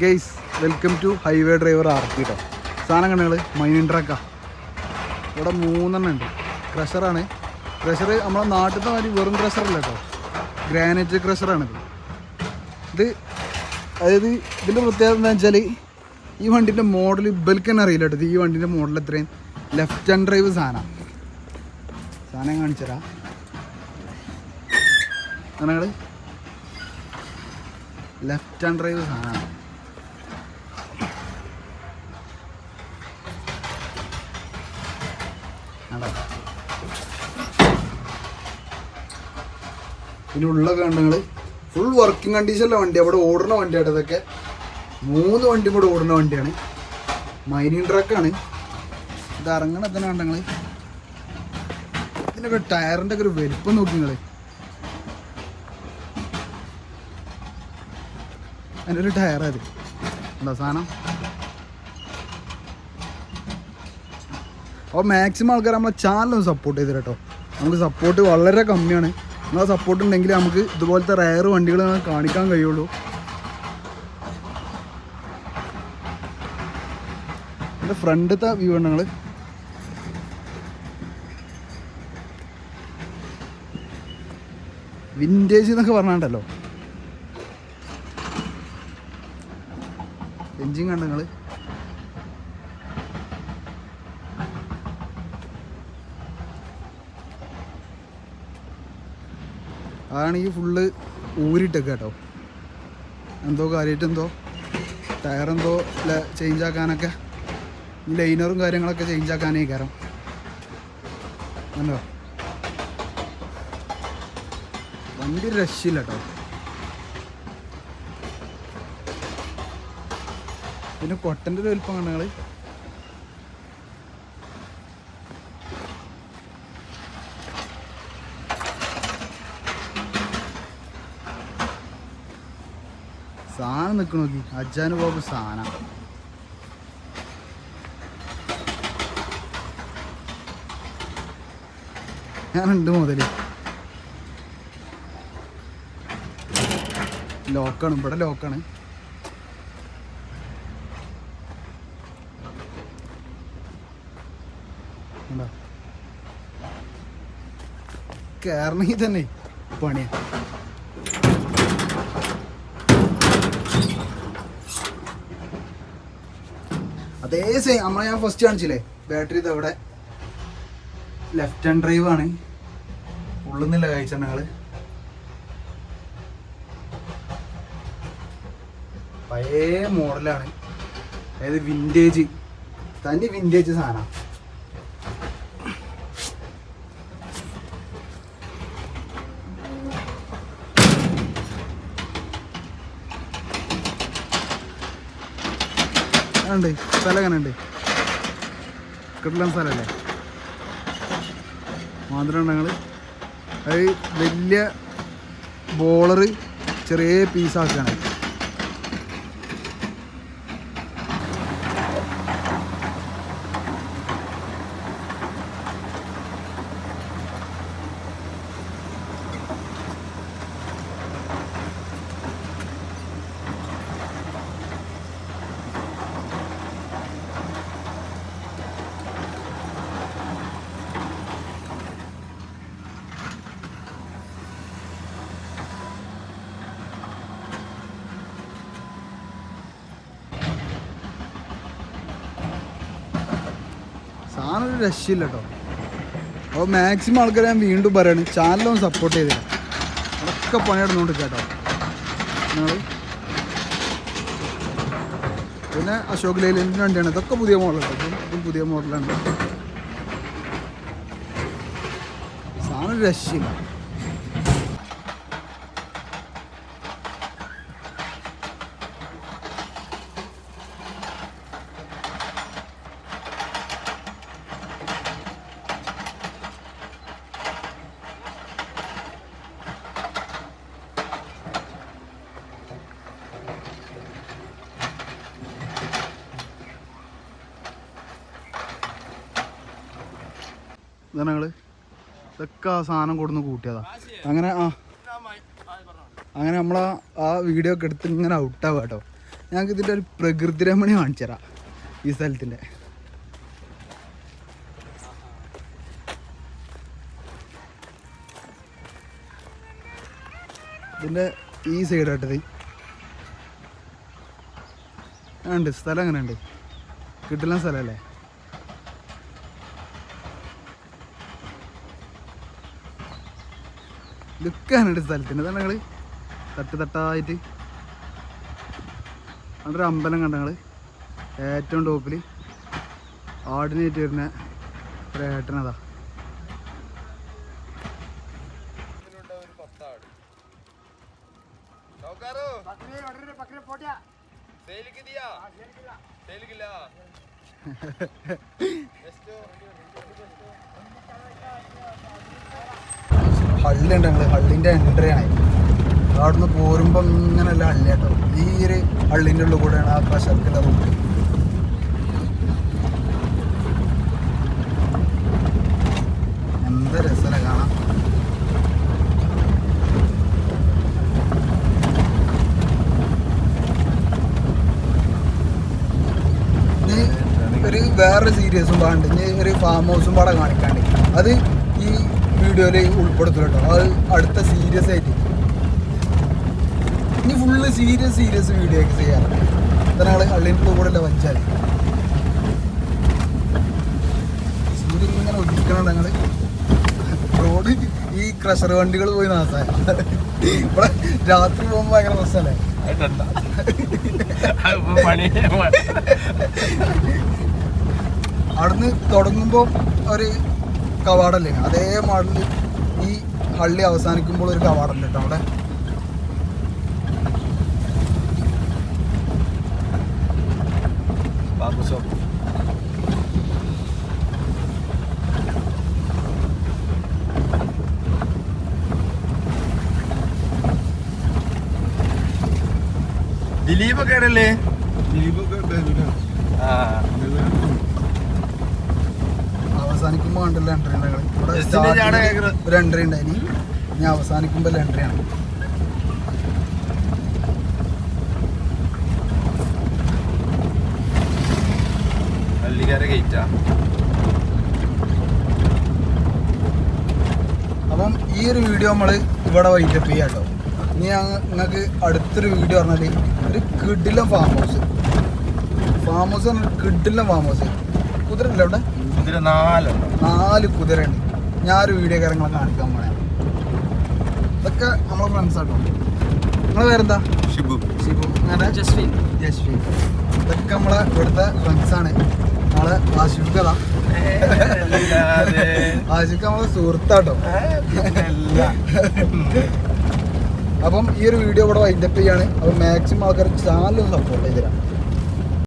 Guys welcome to highway driver ആർക്കി കേട്ടോ. സാധനം കണ്ടങ്ങൾ മൈനിങ് ട്രക്കാണ്. ഇവിടെ 3 ഉണ്ട്. ക്രഷറാണ്. ക്രഷർ നമ്മളെ നാട്ടിലത്തെ മാതിരി വെറും ക്രഷറല്ല കേട്ടോ, ഗ്രാനൈറ്റ് ക്രഷറാണിത്. അതായത് ഇതിൻ്റെ പ്രത്യേകത എന്താ വെച്ചാൽ ഈ വണ്ടിൻ്റെ മോഡൽ ഇബൽക്ക് തന്നെ അറിയില്ല കേട്ടോ. ഈ വണ്ടിൻ്റെ മോഡൽ എത്രയും ലെഫ്റ്റ് ഹാൻഡ് ഡ്രൈവ് സാധനം കാണിച്ചരാ. സാധനങ്ങൾ ലെഫ്റ്റ് ഹാൻഡ് ഡ്രൈവ് സാധനമാണ്. പിന്നെ ഉള്ള കണ്ടങ്ങൾ ഫുൾ വർക്കിംഗ് കണ്ടീഷനിലെ വണ്ടി. അവിടെ ഓടുന്ന വണ്ടിയാണ് ഇതൊക്കെ. 3 വണ്ടിയും കൂടെ ഓടുന്ന വണ്ടിയാണ്. മൈനിങ് ട്രക്കാണ് ഇത്. ഇറങ്ങണ തന്നെ കണ്ടങ്ങൾ. ഇതിനൊക്കെ ടയറിൻ്റെ ഒക്കെ ഒരു വലിപ്പം നോക്കി നിങ്ങൾ. അതിൻ്റെ ഒരു ടയറത് എന്താ സാധനം. അപ്പോൾ മാക്സിമം ആൾക്കാർ നമ്മളെ ചാനലൊന്ന് സപ്പോർട്ട് ചെയ്ത് കേട്ടോ. നമുക്ക് സപ്പോർട്ട് വളരെ കമ്മിയാണ്. നിങ്ങളെ സപ്പോർട്ട് ഉണ്ടെങ്കിൽ നമുക്ക് ഇതുപോലത്തെ റയർ വണ്ടികൾ കാണിക്കാൻ കഴിയുള്ളൂ. എൻ്റെ ഫ്രണ്ടത്തെ വ്യൂ ആണ് ഞങ്ങൾ. വിൻറ്റേജ് എന്നൊക്കെ പറഞ്ഞാണ്ടല്ലോ. എൻജിൻ കണ്ട നിങ്ങൾ. അതാണെങ്കിൽ ഫുള്ള് ഊരിട്ടൊക്കെ കേട്ടോ. എന്തോ കാര്യമായിട്ട് എന്തോ ടയറെന്തോ ചേഞ്ച് ആക്കാനൊക്കെ, ഈ ലൈനറും കാര്യങ്ങളൊക്കെ ചേഞ്ച് ആക്കാനേ കയറും. കണ്ടോ വണ്ടി രക്ഷയില്ല കേട്ടോ. പിന്നെ കൊട്ടൻ്റെ ഒരു വലിപ്പം കണ്ട നിങ്ങൾ. സാധനം നിൽക്കണ നോക്കി. അജാനു ബാബു സാധനം. ഞാനുണ്ട് മുതൽ. ലോക്കാണ് ഇവിടെ, ലോക്കാണ്. കയറണമെങ്കിൽ തന്നെ പണിയാ. അതേ സെയിം നമ്മളെ ഞാൻ ഫസ്റ്റ് കാണിച്ചില്ലേ ബാറ്ററി. ഇത് അവിടെ ലെഫ്റ്റ് ഹാൻഡ് ഡ്രൈവ് ആണ്. ഉള്ളുന്നില്ല കാഴ്ച ഞങ്ങള്. പഴയ മോഡലാണ്. അതായത് വിൻറ്റേജ്, തനി വിൻറ്റേജ് സാധനം. ഉണ്ട് സ്ഥലം എങ്ങനെ ഉണ്ട്? കിട്ടലൻ സ്ഥലമല്ലേ മാത്രം ഞങ്ങൾ. അത് വലിയ ബോളറ് ചെറിയ പീസാക്കുകയാണ്. സാധനം ഒരു രക്ഷയില്ല കേട്ടോ. അപ്പോൾ മാക്സിമം ആൾക്കാരെ ഞാൻ വീണ്ടും പറയാണ്, ചാനലൊന്ന് സപ്പോർട്ട് ചെയ്തില്ല. അതൊക്കെ പണിയെടുന്നുണ്ട് കേട്ടോ നിങ്ങൾ. പിന്നെ അശോക് ലൈലൻഡിൻ്റെ വണ്ടിയാണ്. ഇതൊക്കെ പുതിയ മോഡലാണ് കേട്ടോ. ഇതും പുതിയ മോഡലാണ്. സാധനം ഒരു രക്ഷയില്ല. ഇതാണ് ഞങ്ങൾ ഇതൊക്കെ ആ സാധനം കൊടുന്ന് കൂട്ടിയതാ. അങ്ങനെ അങ്ങനെ നമ്മളാ വീഡിയോ ഒക്കെ എടുത്ത് ഇങ്ങനെ ഔട്ടാവുക കേട്ടോ. ഞങ്ങൾക്ക് ഇതിൻ്റെ ഒരു പ്രകൃതി രമണി കാണിച്ചു തരാം ഈ സ്ഥലത്തിൻ്റെ. ഇതിൻ്റെ ഈ സൈഡായിട്ടത് ഉണ്ട്. സ്ഥലം അങ്ങനെ ഉണ്ട്, കിട്ടുന്ന സ്ഥലമല്ലേ. ലുക്കാനുണ്ട് സ്ഥലത്തിൻ്റെ. അതാണ് ഞങ്ങൾ തട്ടായിട്ട് അവിടെ അമ്പലം കണ്ട ഞങ്ങൾ ഏറ്റവും ടോപ്പിൽ ആടിനായിട്ട് വരുന്ന ഒരു ഏട്ടനതാ. ഹള്ളിയുണ്ട്. ഞങ്ങൾ ഹള്ളിൻ്റെ എൻട്രിയാണ്. അവിടുന്ന് പോരുമ്പോൾ ഇങ്ങനെയല്ല ഹള്ളി കേട്ടോ. ഈ ഒരു ഹള്ളിൻ്റെ ഉള്ളിൽ കൂടെയാണ് ആ ക്രഷർക്കുള്ള റൂട്ട്. എന്താ രസമല്ലേ കാണാം. ഒരു വേറൊരു സീരീസും പാടുണ്ട്, ഇനി ഒരു ഫാം ഹൗസും പാടെ കാണിക്കാണ്ട്. അത് ഈ വീഡിയോയിൽ ഉൾപ്പെടുത്തും കേട്ടോ. അത് അടുത്ത സീരിയസ് ആയിട്ട് ഇനി ഫുള്ള് സീരിയസ് വീഡിയോ ഒക്കെ ചെയ്യാറുണ്ട്. ഇതനാള് ഹള്ളിൻ്റെ കൂടെ അല്ല വച്ചാൽ സൂര്യൻ ഇങ്ങനെ ഒതുക്കണം. ഞങ്ങൾ റോഡ് ഈ ക്രഷർ വണ്ടികൾ പോയി നാസായ ഇവിടെ രാത്രി പോകുമ്പോൾ ഭയങ്കര പ്രശ്നമല്ലേ. അവിടുന്ന് തുടങ്ങുമ്പോൾ ഒരു കവാടല്ലേ, അതേ മോഡലിൽ ഈ ഹള്ളി അവസാനിക്കുമ്പോൾ ഒരു കവാടല്ലേ കേട്ടോ അവിടെ. ദിലീപൊക്കെ ആണല്ലേ? അവസാനിക്കുമ്പോൾ കണ്ടല്ലോ എൻട്രി ഒരു എൻട്രി ഉണ്ടായിനി. ഇനി അവസാനിക്കുമ്പോൾ എൻട്രിയാണ്. അപ്പം ഈ ഒരു വീഡിയോ നമ്മൾ ഇവിടെ വൈൻഡപ്പ് ചെയ്യാം കേട്ടോ. ഇനി നിങ്ങൾക്ക് അടുത്തൊരു വീഡിയോ പറഞ്ഞാൽ ഒരു കിഡിലും ഫാം ഹൗസ് പറഞ്ഞാൽ കിഡിലും ഫാം ഹൗസ്. കുതിര ഇല്ല അവിടെ? 4 കുതിരയുണ്ട്. ഞാനൊരു വീഡിയോ കാര്യങ്ങളെ കാണിക്കാൻ പോണേ. ഇതൊക്കെ നമ്മളെ ഫ്രണ്ട്സ് ആട്ടോ. നിങ്ങളെ പേരെന്താ? ഷിബു. അങ്ങനെ ജസ്വിൻ. ഇതൊക്കെ നമ്മളെ ഇവിടുത്തെ ഫ്രണ്ട്സാണ്. നമ്മളെ ആശുക്കതാ. ആശുക്ക നമ്മളെ സുഹൃത്താട്ടോ. അപ്പം ഈ ഒരു വീഡിയോ ഇവിടെ വൈൻഡപ്പ് ചെയ്യാണ്. അപ്പം മാക്സിമം ആൾക്കാർ ചാനൽ സപ്പോർട്ട് ചെയ്തുതരാം.